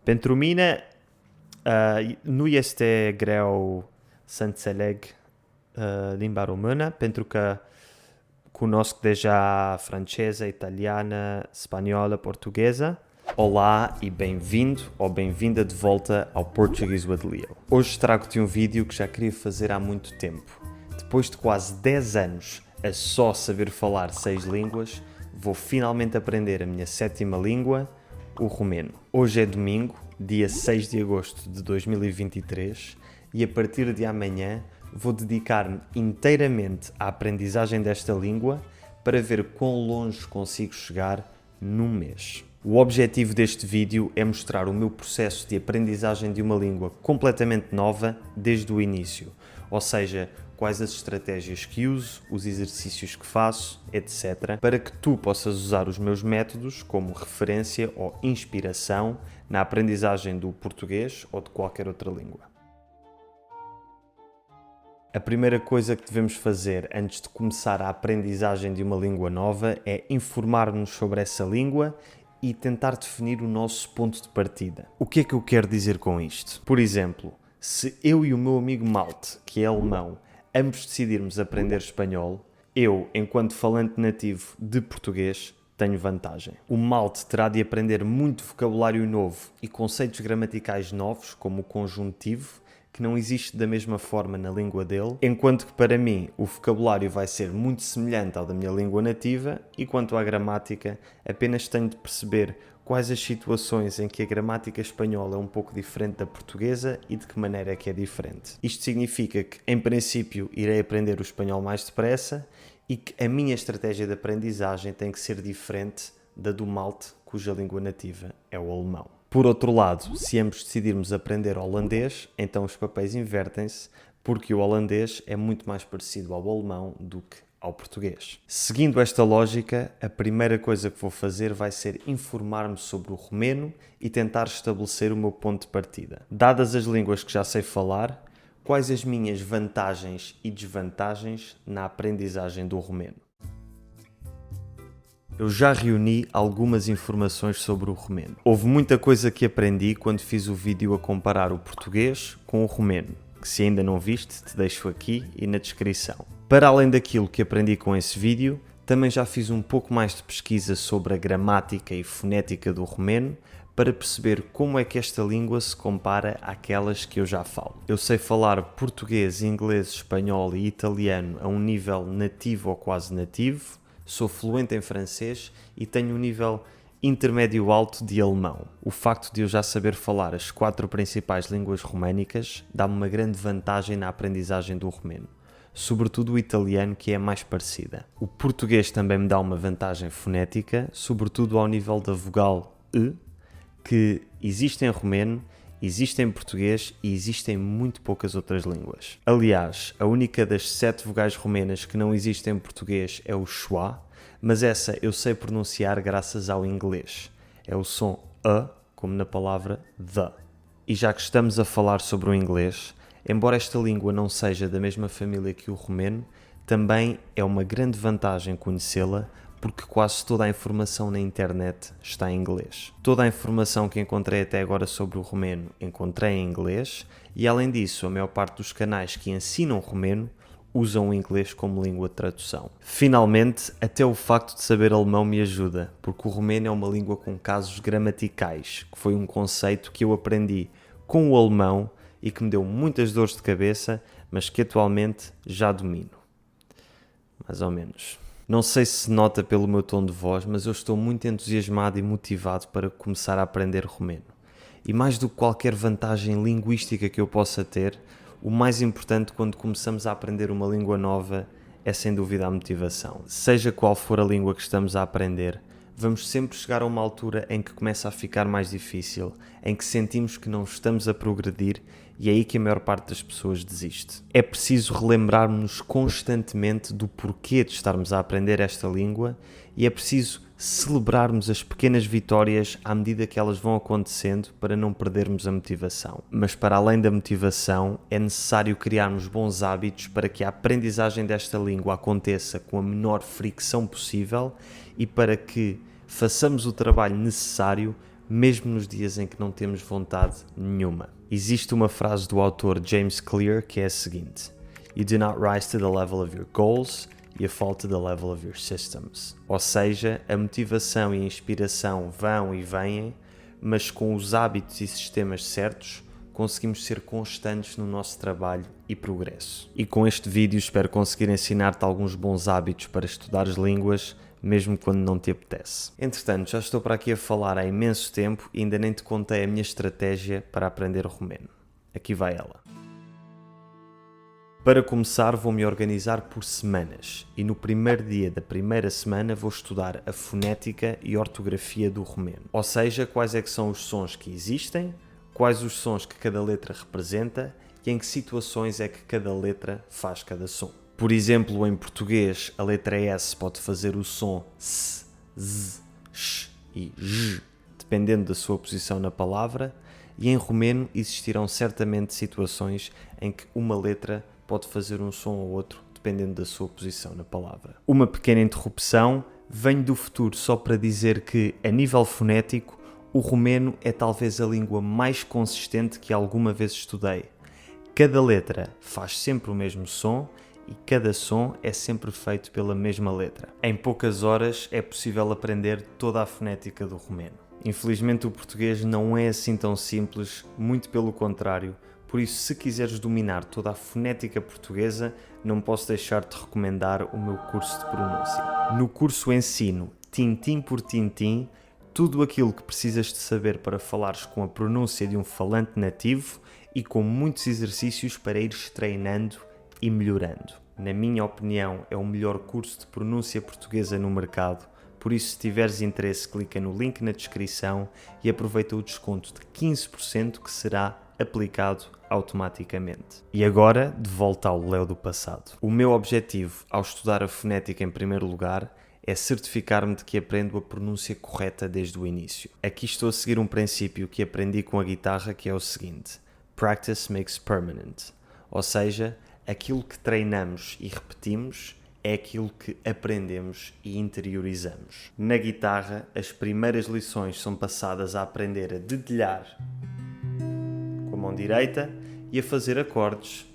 Pentru mine, nu este greu să înțeleg limba română, pentru că cunosc deja franceză, italiană, espanholă, portuguesa. Olá e bem-vindo ou bem-vinda de volta ao Portuguese with Leo. Hoje trago-te um vídeo que já queria fazer há muito tempo. Depois de quase 10 anos a só saber falar 6 línguas, vou finalmente aprender a minha 7ª língua, o romeno. Hoje é domingo, dia 6 de agosto de 2023, e a partir de amanhã vou dedicar-me inteiramente à aprendizagem desta língua para ver quão longe consigo chegar num mês. O objetivo deste vídeo é mostrar o meu processo de aprendizagem de uma língua completamente nova desde o início, ou seja, quais as estratégias que uso, os exercícios que faço, etc., para que tu possas usar os meus métodos como referência ou inspiração na aprendizagem do português ou de qualquer outra língua. A primeira coisa que devemos fazer antes de começar a aprendizagem de uma língua nova é informar-nos sobre essa língua e tentar definir o nosso ponto de partida. O que é que eu quero dizer com isto? Por exemplo, se eu e o meu amigo Malte, que é alemão, ambos decidirmos aprender espanhol, eu, enquanto falante nativo de português, tenho vantagem. O Malte terá de aprender muito vocabulário novo e conceitos gramaticais novos, como o conjuntivo, que não existe da mesma forma na língua dele, enquanto que para mim o vocabulário vai ser muito semelhante ao da minha língua nativa e quanto à gramática apenas tenho de perceber quais as situações em que a gramática espanhola é um pouco diferente da portuguesa e de que maneira é que é diferente. Isto significa que, em princípio, irei aprender o espanhol mais depressa e que a minha estratégia de aprendizagem tem que ser diferente da do Malte, cuja língua nativa é o alemão. Por outro lado, se ambos decidirmos aprender holandês, então os papéis invertem-se, porque o holandês é muito mais parecido ao alemão do que ao português. Seguindo esta lógica, a primeira coisa que vou fazer vai ser informar-me sobre o romeno e tentar estabelecer o meu ponto de partida. Dadas as línguas que já sei falar, quais as minhas vantagens e desvantagens na aprendizagem do romeno? Eu já reuni algumas informações sobre o romeno. Houve muita coisa que aprendi quando fiz o vídeo a comparar o português com o romeno, que se ainda não viste, te deixo aqui e na descrição. Para além daquilo que aprendi com esse vídeo, também já fiz um pouco mais de pesquisa sobre a gramática e fonética do romeno para perceber como é que esta língua se compara àquelas que eu já falo. Eu sei falar português, inglês, espanhol e italiano a um nível nativo ou quase nativo, sou fluente em francês e tenho um nível intermédio alto de alemão. O facto de eu já saber falar as 4 principais línguas românicas dá-me uma grande vantagem na aprendizagem do romeno, sobretudo o italiano, que é mais parecida. O português também me dá uma vantagem fonética, sobretudo ao nível da vogal E, que existe em romeno, existe em português e existe em muito poucas outras línguas. Aliás, a única das 7 vogais romenas que não existe em português é o schwa, mas essa eu sei pronunciar graças ao inglês. É o som A, como na palavra the. E já que estamos a falar sobre o inglês, embora esta língua não seja da mesma família que o romeno, também é uma grande vantagem conhecê-la, porque quase toda a informação na internet está em inglês. Toda a informação que encontrei até agora sobre o romeno encontrei em inglês e, além disso, a maior parte dos canais que ensinam romeno usam o inglês como língua de tradução. Finalmente, até o facto de saber alemão me ajuda, porque o romeno é uma língua com casos gramaticais, que foi um conceito que eu aprendi com o alemão e que me deu muitas dores de cabeça, mas que atualmente já domino. Mais ou menos. Não sei se nota pelo meu tom de voz, mas eu estou muito entusiasmado e motivado para começar a aprender romeno. E mais do que qualquer vantagem linguística que eu possa ter, o mais importante quando começamos a aprender uma língua nova é sem dúvida a motivação. Seja qual for a língua que estamos a aprender, vamos sempre chegar a uma altura em que começa a ficar mais difícil, em que sentimos que não estamos a progredir e é aí que a maior parte das pessoas desiste. É preciso relembrar-nos constantemente do porquê de estarmos a aprender esta língua e é preciso celebrarmos as pequenas vitórias à medida que elas vão acontecendo para não perdermos a motivação. Mas para além da motivação, é necessário criarmos bons hábitos para que a aprendizagem desta língua aconteça com a menor fricção possível e para que façamos o trabalho necessário mesmo nos dias em que não temos vontade nenhuma. Existe uma frase do autor James Clear que é a seguinte: You do not rise to the level of your goals, you fall to the level of your systems. Ou seja, a motivação e a inspiração vão e vêm, mas com os hábitos e sistemas certos, conseguimos ser constantes no nosso trabalho e progresso. E com este vídeo espero conseguir ensinar-te alguns bons hábitos para estudar as línguas, mesmo quando não te apetece. Entretanto, já estou para aqui a falar há imenso tempo e ainda nem te contei a minha estratégia para aprender romeno. Aqui vai ela. Para começar, vou-me organizar por semanas e no primeiro dia da primeira semana vou estudar a fonética e ortografia do romeno. Ou seja, quais é que são os sons que existem, quais os sons que cada letra representa e em que situações é que cada letra faz cada som. Por exemplo, em português, a letra S pode fazer o som S, Z, Sh e J, dependendo da sua posição na palavra, e em romeno existirão certamente situações em que uma letra pode fazer um som ou outro, dependendo da sua posição na palavra. Uma pequena interrupção, venho do futuro só para dizer que, a nível fonético, o romeno é talvez a língua mais consistente que alguma vez estudei. Cada letra faz sempre o mesmo som e cada som é sempre feito pela mesma letra. Em poucas horas é possível aprender toda a fonética do romeno. Infelizmente o português não é assim tão simples, muito pelo contrário, por isso se quiseres dominar toda a fonética portuguesa, não posso deixar de recomendar o meu curso de pronúncia. No curso ensino, tintim por tintim, tudo aquilo que precisas de saber para falares com a pronúncia de um falante nativo e com muitos exercícios para ires treinando e melhorando. Na minha opinião, é o melhor curso de pronúncia portuguesa no mercado, por isso se tiveres interesse clica no link na descrição e aproveita o desconto de 15% que será aplicado automaticamente. E agora, de volta ao Léo do passado. O meu objetivo ao estudar a fonética em primeiro lugar é certificar-me de que aprendo a pronúncia correta desde o início. Aqui estou a seguir um princípio que aprendi com a guitarra que é o seguinte: Practice makes permanent. Ou seja, aquilo que treinamos e repetimos é aquilo que aprendemos e interiorizamos. Na guitarra, as primeiras lições são passadas a aprender a dedilhar com a mão direita e a fazer acordes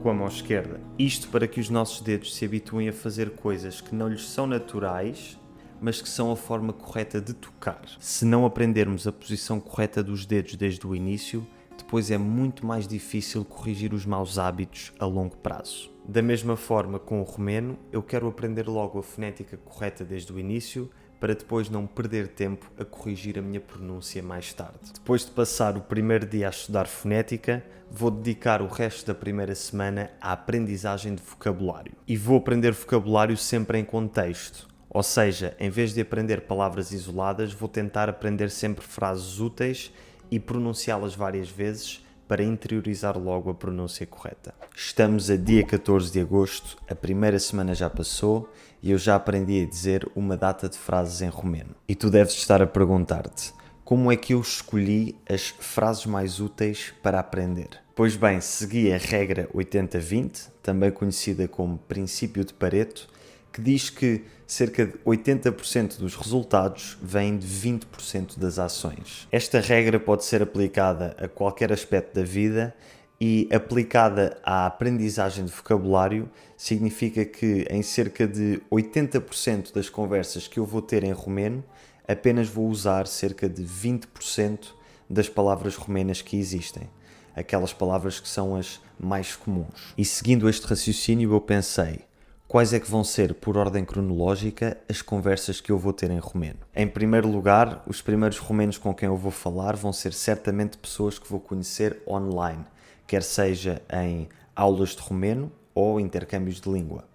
com a mão esquerda. Isto para que os nossos dedos se habituem a fazer coisas que não lhes são naturais, mas que são a forma correta de tocar. Se não aprendermos a posição correta dos dedos desde o início, depois é muito mais difícil corrigir os maus hábitos a longo prazo. Da mesma forma, com o romeno, eu quero aprender logo a fonética correta desde o início, para depois não perder tempo a corrigir a minha pronúncia mais tarde. Depois de passar o primeiro dia a estudar fonética, vou dedicar o resto da primeira semana à aprendizagem de vocabulário. E vou aprender vocabulário sempre em contexto. Ou seja, em vez de aprender palavras isoladas, vou tentar aprender sempre frases úteis e pronunciá-las várias vezes para interiorizar logo a pronúncia correta. Estamos a dia 14 de agosto, a primeira semana já passou e eu já aprendi a dizer uma data de frases em romeno. E tu deves estar a perguntar-te, como é que eu escolhi as frases mais úteis para aprender? Pois bem, segui a regra 80-20, também conhecida como princípio de Pareto, que diz que cerca de 80% dos resultados vêm de 20% das ações. Esta regra pode ser aplicada a qualquer aspecto da vida e aplicada à aprendizagem de vocabulário significa que em cerca de 80% das conversas que eu vou ter em romeno, apenas vou usar cerca de 20% das palavras romenas que existem. Aquelas palavras que são as mais comuns. E seguindo este raciocínio eu pensei, quais é que vão ser, por ordem cronológica, as conversas que eu vou ter em romeno? Em primeiro lugar, os primeiros romenos com quem eu vou falar vão ser certamente pessoas que vou conhecer online, quer seja em aulas de romeno ou intercâmbios de língua.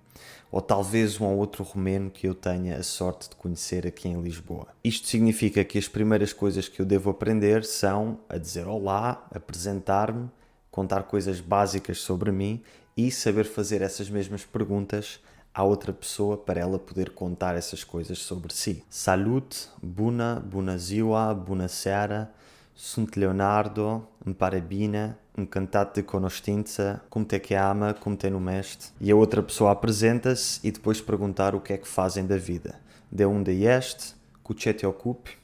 Ou talvez um ou outro romeno que eu tenha a sorte de conhecer aqui em Lisboa. Isto significa que as primeiras coisas que eu devo aprender são a dizer olá, apresentar-me, contar coisas básicas sobre mim e saber fazer essas mesmas perguntas à outra pessoa para ela poder contar essas coisas sobre si. Salut, bună ziua, bună seara, sunt Leonardo, îmi pare bine, encantado de cunoștință, como te cheama, como te numești. E a outra pessoa apresenta-se e depois perguntar o que é que fazem da vida. De onde este, cu ce te ocupi?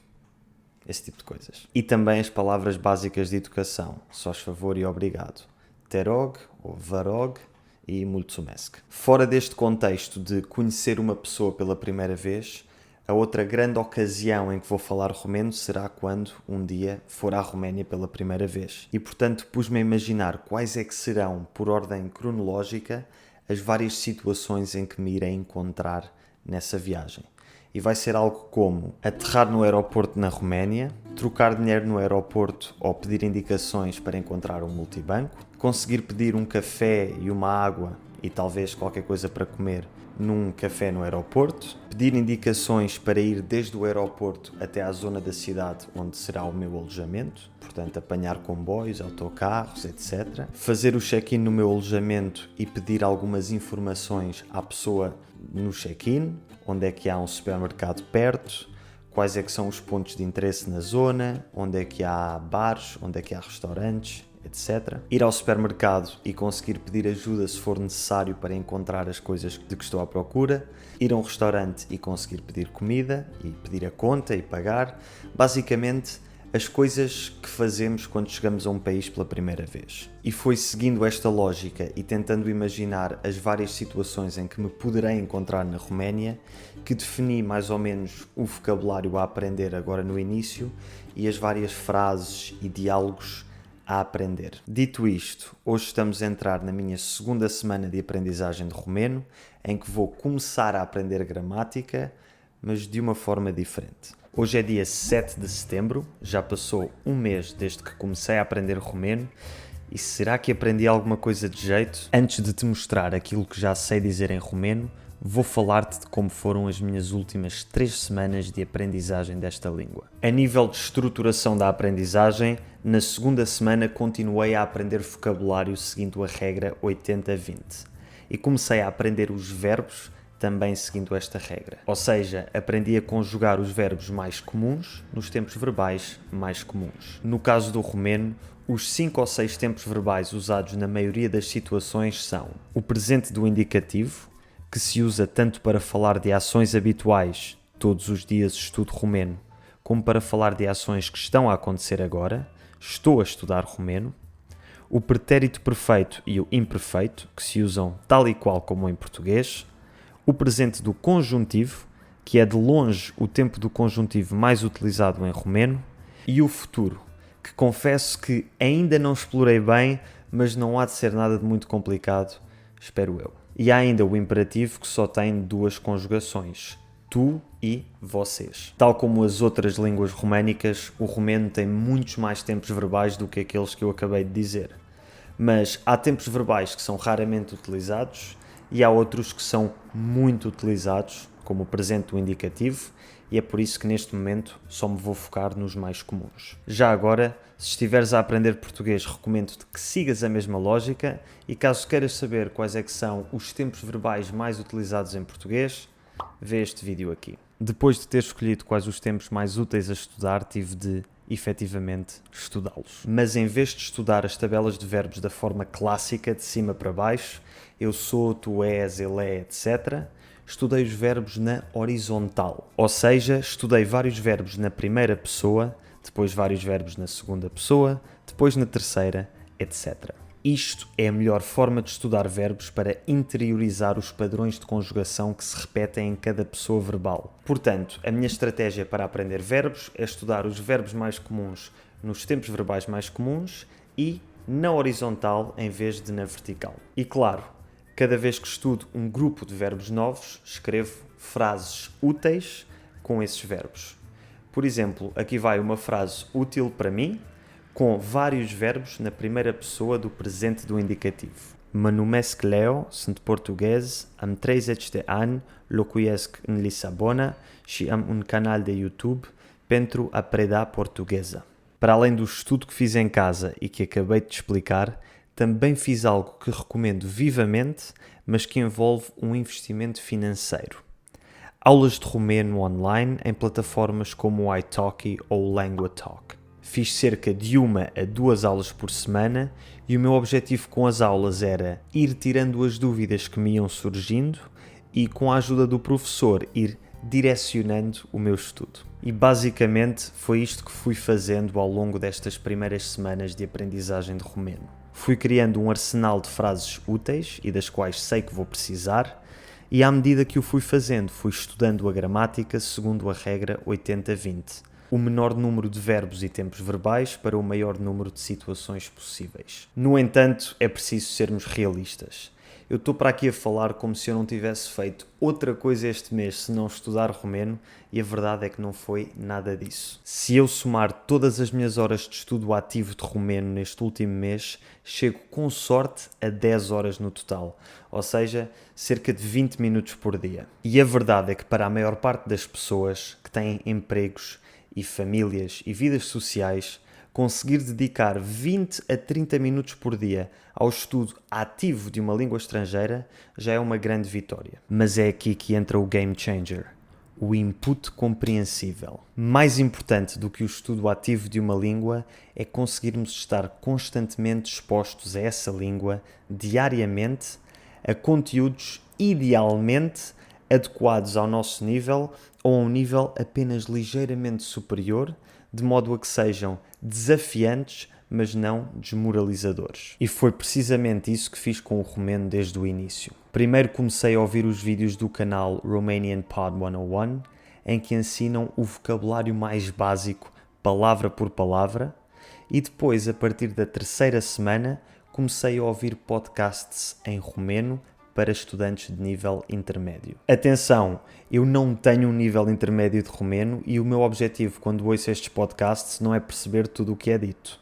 esse tipo de coisas. E também as palavras básicas de educação, só favor e obrigado. Te rog ou vă rog e mulțumesc. Fora deste contexto de conhecer uma pessoa pela primeira vez, a outra grande ocasião em que vou falar romeno será quando um dia for à Roménia pela primeira vez. E portanto pus-me a imaginar quais é que serão, por ordem cronológica, as várias situações em que me irei encontrar nessa viagem. E vai ser algo como aterrar no aeroporto na Roménia, trocar dinheiro no aeroporto ou pedir indicações para encontrar um multibanco, conseguir pedir um café e uma água e talvez qualquer coisa para comer num café no aeroporto, pedir indicações para ir desde o aeroporto até à zona da cidade onde será o meu alojamento, portanto apanhar comboios, autocarros, etc. Fazer o check-in no meu alojamento e pedir algumas informações à pessoa no check-in, onde é que há um supermercado perto, quais é que são os pontos de interesse na zona, onde é que há bares, onde é que há restaurantes, etc. Ir ao supermercado e conseguir pedir ajuda se for necessário para encontrar as coisas de que estou à procura. Ir a um restaurante e conseguir pedir comida e pedir a conta e pagar. Basicamente, as coisas que fazemos quando chegamos a um país pela primeira vez. E foi seguindo esta lógica e tentando imaginar as várias situações em que me poderei encontrar na Roménia que defini mais ou menos o vocabulário a aprender agora no início e as várias frases e diálogos a aprender. Dito isto, hoje estamos a entrar na minha segunda semana de aprendizagem de romeno, em que vou começar a aprender gramática, mas de uma forma diferente. Hoje é dia 7 de setembro, já passou um mês desde que comecei a aprender romeno, e será que aprendi alguma coisa de jeito? Antes de te mostrar aquilo que já sei dizer em romeno, vou falar-te de como foram as minhas últimas 3 semanas de aprendizagem desta língua. A nível de estruturação da aprendizagem, na segunda semana continuei a aprender vocabulário seguindo a regra 80-20 e comecei a aprender os verbos também seguindo esta regra. Ou seja, aprendi a conjugar os verbos mais comuns nos tempos verbais mais comuns. No caso do romeno, os 5 ou 6 tempos verbais usados na maioria das situações são o presente do indicativo, que se usa tanto para falar de ações habituais, todos os dias estudo romeno, como para falar de ações que estão a acontecer agora, estou a estudar romeno, o pretérito perfeito e o imperfeito, que se usam tal e qual como em português, o presente do conjuntivo, que é de longe o tempo do conjuntivo mais utilizado em romeno, e o futuro, que confesso que ainda não explorei bem, mas não há de ser nada de muito complicado, espero eu. E há ainda o imperativo, que só tem 2 conjugações, tu e vocês. Tal como as outras línguas românicas, o romeno tem muitos mais tempos verbais do que aqueles que eu acabei de dizer. Mas há tempos verbais que são raramente utilizados e há outros que são muito utilizados, como o presente do indicativo, e é por isso que neste momento só me vou focar nos mais comuns. Já agora, se estiveres a aprender português, recomendo-te que sigas a mesma lógica e caso queiras saber quais é que são os tempos verbais mais utilizados em português, vê este vídeo aqui. Depois de ter escolhido quais os tempos mais úteis a estudar, tive de, efetivamente, estudá-los. Mas em vez de estudar as tabelas de verbos da forma clássica, de cima para baixo, eu sou, tu és, ele é, etc., estudei os verbos na horizontal, ou seja, estudei vários verbos na primeira pessoa, depois vários verbos na segunda pessoa, depois na terceira, etc. Isto é a melhor forma de estudar verbos para interiorizar os padrões de conjugação que se repetem em cada pessoa verbal. Portanto, a minha estratégia para aprender verbos é estudar os verbos mais comuns nos tempos verbais mais comuns e na horizontal em vez de na vertical. E claro, cada vez que estudo um grupo de verbos novos, escrevo frases úteis com esses verbos. Por exemplo, aqui vai uma frase útil para mim, com vários verbos na primeira pessoa do presente do indicativo. Mă numesc Leo, sunt portughez, am 30 de ani, locuiesc în Lisabona și am un canal de YouTube pentru a preda portuguesa. Para além do estudo que fiz em casa e que acabei de explicar, também fiz algo que recomendo vivamente, mas que envolve um investimento financeiro. Aulas de romeno online em plataformas como o italki ou o LanguaTalk. Fiz cerca de 1 a 2 aulas por semana e o meu objetivo com as aulas era ir tirando as dúvidas que me iam surgindo e, com a ajuda do professor, ir direcionando o meu estudo. E basicamente foi isto que fui fazendo ao longo destas primeiras semanas de aprendizagem de romeno. Fui criando um arsenal de frases úteis e das quais sei que vou precisar, e à medida que o fui fazendo, fui estudando a gramática segundo a regra 80-20. O menor número de verbos e tempos verbais para o maior número de situações possíveis. No entanto, é preciso sermos realistas. Eu estou para aqui a falar como se eu não tivesse feito outra coisa este mês senão estudar romeno, e a verdade é que não foi nada disso. Se eu somar todas as minhas horas de estudo ativo de romeno neste último mês, chego com sorte a 10 horas no total, ou seja, cerca de 20 minutos por dia. E a verdade é que para a maior parte das pessoas que têm empregos e famílias e vidas sociais, conseguir dedicar 20 a 30 minutos por dia ao estudo ativo de uma língua estrangeira já é uma grande vitória. Mas é aqui que entra o game changer, o input compreensível. Mais importante do que o estudo ativo de uma língua é conseguirmos estar constantemente expostos a essa língua diariamente, a conteúdos idealmente adequados ao nosso nível ou a um nível apenas ligeiramente superior, de modo a que sejam desafiantes, mas não desmoralizadores. E foi precisamente isso que fiz com o romeno desde o início. Primeiro comecei a ouvir os vídeos do canal Romanian Pod 101, em que ensinam o vocabulário mais básico, palavra por palavra, e depois, a partir da terceira semana, comecei a ouvir podcasts em romeno para estudantes de nível intermédio. Atenção, eu não tenho um nível intermédio de romeno e o meu objetivo quando ouço estes podcasts não é perceber tudo o que é dito.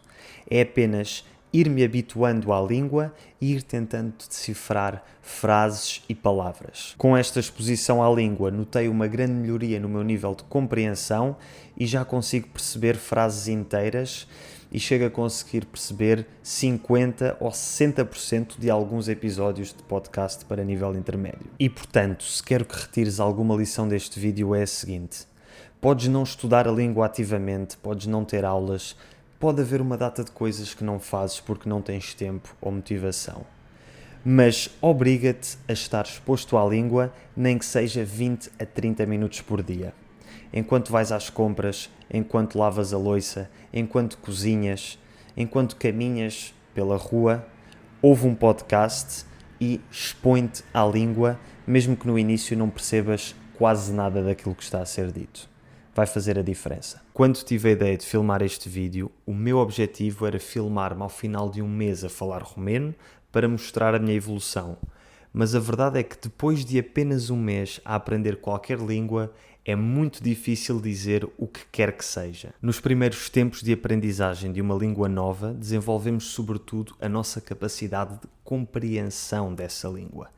É apenas ir-me habituando à língua e ir tentando decifrar frases e palavras. Com esta exposição à língua, notei uma grande melhoria no meu nível de compreensão e já consigo perceber frases inteiras e chego a conseguir perceber 50% ou 60% de alguns episódios de podcast para nível intermédio. E portanto, se quero que retires alguma lição deste vídeo é a seguinte: podes não estudar a língua ativamente, podes não ter aulas, pode haver uma data de coisas que não fazes porque não tens tempo ou motivação. Mas obriga-te a estar exposto à língua, nem que seja 20 a 30 minutos por dia. Enquanto vais às compras, enquanto lavas a louça, enquanto cozinhas, enquanto caminhas pela rua, ouve um podcast e expõe-te à língua, mesmo que no início não percebas quase nada daquilo que está a ser dito. Vai fazer a diferença. Quando tive a ideia de filmar este vídeo, o meu objetivo era filmar-me ao final de um mês a falar romeno para mostrar a minha evolução. Mas a verdade é que depois de apenas um mês a aprender qualquer língua, é muito difícil dizer o que quer que seja. Nos primeiros tempos de aprendizagem de uma língua nova, desenvolvemos sobretudo a nossa capacidade de compreensão dessa língua.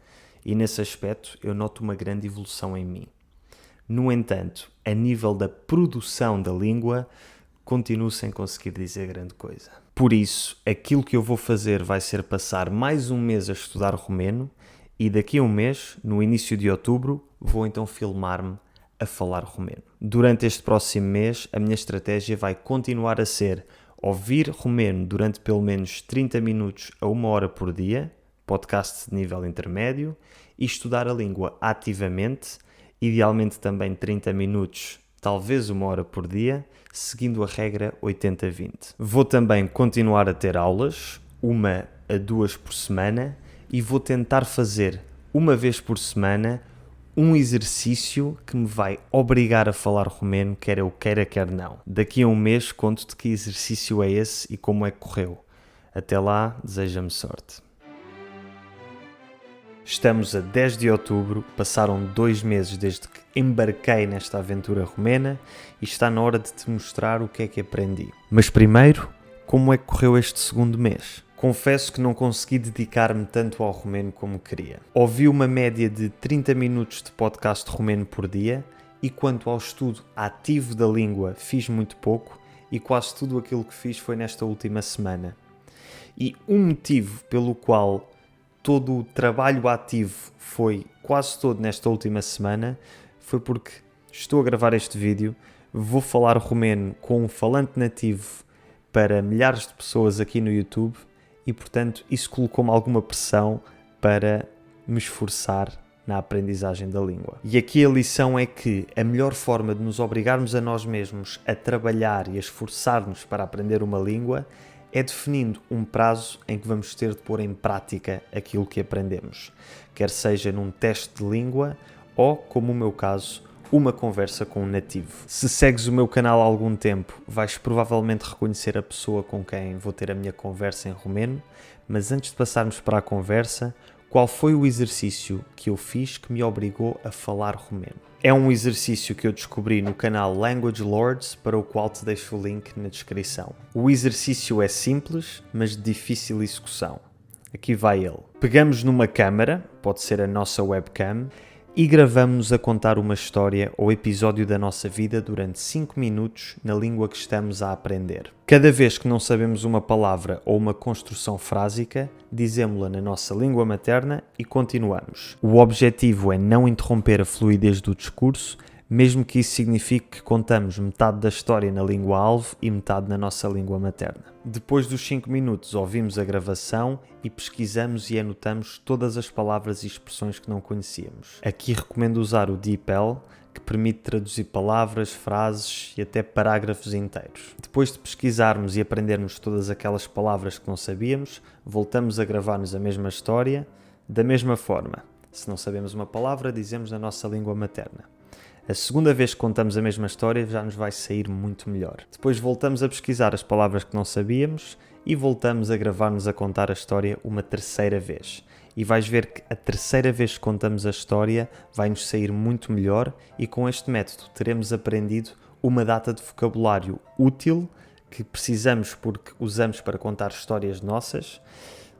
E nesse aspecto eu noto uma grande evolução em mim. No entanto, a nível da produção da língua, continuo sem conseguir dizer grande coisa. Por isso, aquilo que eu vou fazer vai ser passar mais um mês a estudar romeno e daqui a um mês, no início de outubro, vou então filmar-me a falar romeno. Durante este próximo mês, a minha estratégia vai continuar a ser ouvir romeno durante pelo menos 30 minutos a 1 hora por dia, podcast de nível intermédio, e estudar a língua ativamente, idealmente também 30 minutos, talvez 1 hora por dia, seguindo a regra 80-20. Vou também continuar a ter aulas, 1 a 2 por semana, e vou tentar fazer uma vez por semana um exercício que me vai obrigar a falar romeno, quer eu queira, quer não. Daqui a um mês conto-te que exercício é esse e como é que correu. Até lá, deseja-me sorte. Estamos a 10 de outubro, passaram 2 meses desde que embarquei nesta aventura romena e está na hora de te mostrar o que é que aprendi. Mas primeiro, como é que correu este segundo mês? Confesso que não consegui dedicar-me tanto ao romeno como queria. Ouvi uma média de 30 minutos de podcast romeno por dia e quanto ao estudo ativo da língua fiz muito pouco e quase tudo aquilo que fiz foi nesta última semana. E um motivo pelo qual todo o trabalho ativo foi quase todo nesta última semana foi porque estou a gravar este vídeo, vou falar romeno com um falante nativo para milhares de pessoas aqui no YouTube e, portanto, isso colocou-me alguma pressão para me esforçar na aprendizagem da língua. E aqui a lição é que a melhor forma de nos obrigarmos a nós mesmos a trabalhar e a esforçar-nos para aprender uma língua é definindo um prazo em que vamos ter de pôr em prática aquilo que aprendemos, quer seja num teste de língua ou, como o meu caso, uma conversa com um nativo. Se segues o meu canal há algum tempo, vais provavelmente reconhecer a pessoa com quem vou ter a minha conversa em romeno, mas antes de passarmos para a conversa, qual foi o exercício que eu fiz que me obrigou a falar romeno? É um exercício que eu descobri no canal Language Lords, para o qual te deixo o link na descrição. O exercício é simples, mas de difícil execução. Aqui vai ele. Pegamos numa câmara, pode ser a nossa webcam, e gravamos-nos a contar uma história ou episódio da nossa vida durante 5 minutos na língua que estamos a aprender. Cada vez que não sabemos uma palavra ou uma construção frásica, dizemo-la na nossa língua materna e continuamos. O objetivo é não interromper a fluidez do discurso, mesmo que isso signifique que contamos metade da história na língua-alvo e metade na nossa língua materna. Depois dos 5 minutos, ouvimos a gravação e pesquisamos e anotamos todas as palavras e expressões que não conhecíamos. Aqui recomendo usar o DeepL, que permite traduzir palavras, frases e até parágrafos inteiros. Depois de pesquisarmos e aprendermos todas aquelas palavras que não sabíamos, voltamos a gravar-nos a mesma história, da mesma forma. Se não sabemos uma palavra, dizemos na nossa língua materna. A segunda vez que contamos a mesma história já nos vai sair muito melhor. Depois voltamos a pesquisar as palavras que não sabíamos e voltamos a gravar-nos a contar a história uma terceira vez. E vais ver que a terceira vez que contamos a história vai-nos sair muito melhor e com este método teremos aprendido uma data de vocabulário útil que precisamos porque usamos para contar histórias nossas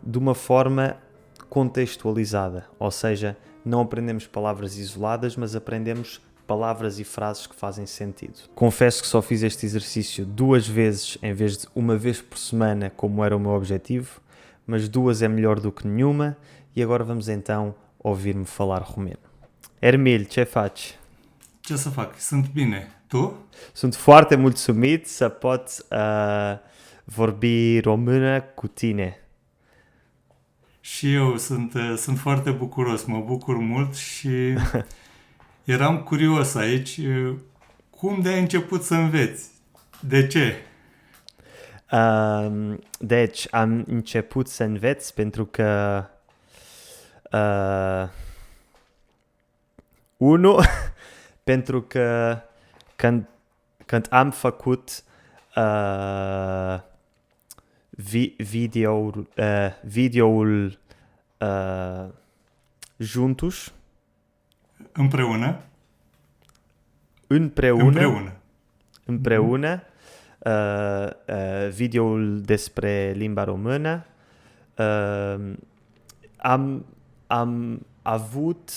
de uma forma contextualizada. Ou seja, não aprendemos palavras isoladas, mas aprendemos palavras e frases que fazem sentido. Confesso que só fiz este exercício 2 vezes em vez de uma vez por semana, como era o meu objetivo, mas 2 é melhor do que nenhuma e agora vamos então ouvir-me falar romeno. Ermil, ce faci? Ce să fac? Sunt bine. Tu? Sunt foarte mulțumit să pot vorbi română cu tine. Și eu sunt foarte bucuros, mă bucur mult și eram curios aici. Cum de-ai început să înveți? De ce? Deci, am început să înveț pentru că unu, pentru că când am făcut videoul juntos, Împreună? Împreună, videoul despre limba română, am avut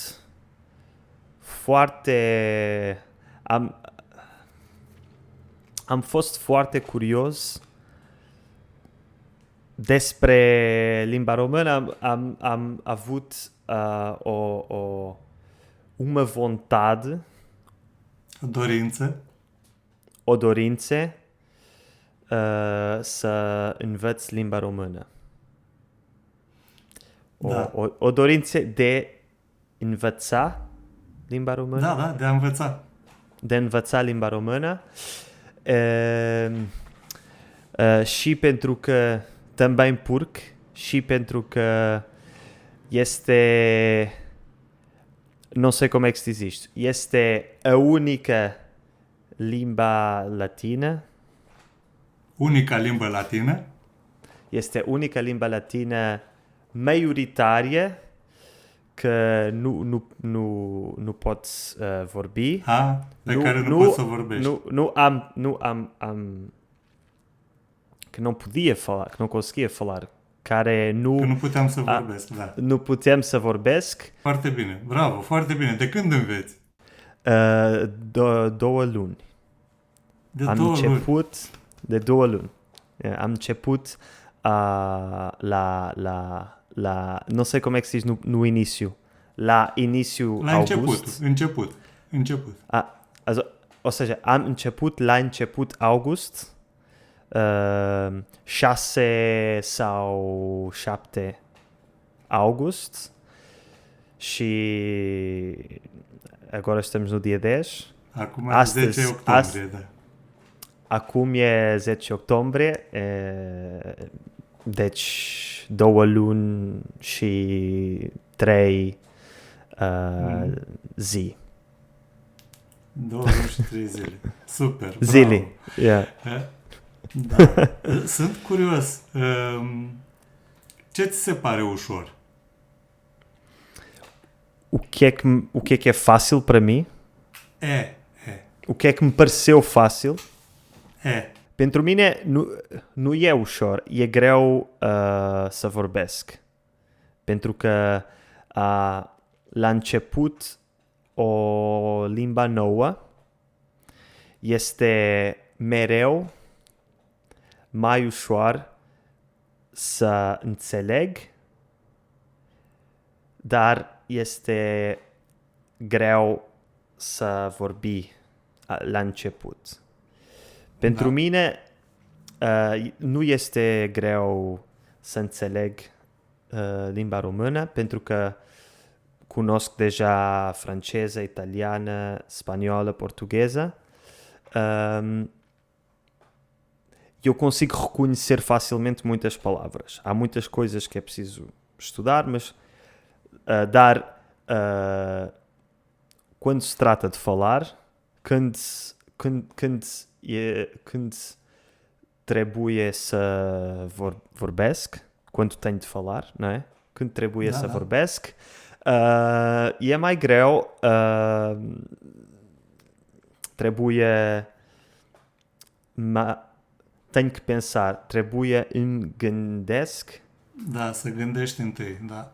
am fost foarte curios despre limba română, am avut uma vontade, o dorință să învăț limba română. O dorință de învăța limba română? Da, de a învăța. De a învăța limba română. Și pentru că, também porque, și pentru că este, não sei como é que se diz isto, este a única limba latina. Unica limbă latină. Este unica limba latină maioritária că nu poți vorbi. Pe care nu poți să vorbești. Que não podia falar, que não conseguia falar. Care nu... Că nu puteam să vorbesc, da. Nu putem să vorbesc. Foarte bine, bravo, foarte bine. De când înveți? 2 luni. De Am 2 început luni. de 2 luni. Am început la não sei como é que se diz no início. La início La august. început. Ou seja, am început la început august. 6 sau 7 august și agora estamos no dia 10. Acum e 10 octombrie, da. Acum e 10 octombrie, deci 2 luni și 3 zi. 23 zile. Super, bravo. Zile, yeah. Da. Sunt curios. Ce ți se pare ușor? O que é que é fácil para mim? O que é que me pareceu fácil? Pentru mine nu e ușor, e greu să vorbesc. Pentru că la început o limba nouă este mereu mai ușor să înțeleg, dar este greu să vorbi la început. Pentru mine nu este greu să înțeleg limba română, pentru că cunosc deja franceză, italiană, spaniolă, portuguesă. Eu consigo reconhecer facilmente muitas palavras. Há muitas coisas que é preciso estudar, mas quando se trata de falar, când trebuie să vorbesc, quando tenho de falar, não é? Când trebuie să vorbesc, e mai greu, tenho que pensar, trebuie îmi gândesc. Da, să gândești întâi, da.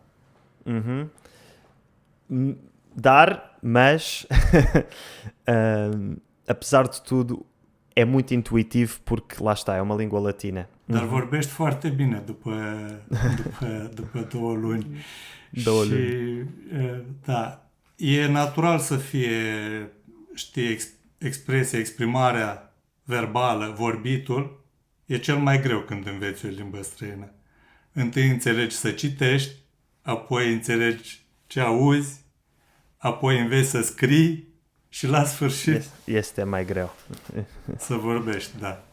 Mas apesar de tudo é muito intuitivo porque lá está, é uma língua latina. Dar vorbești foarte bine după 2 luni. 2 luni. Da, e natural să fie, știi, exprimarea verbală, vorbitul, e cel mai greu când înveți o limbă străină. Întâi înțelegi să citești, apoi înțelegi ce auzi, apoi înveți să scrii și la sfârșit este mai greu să vorbești, da.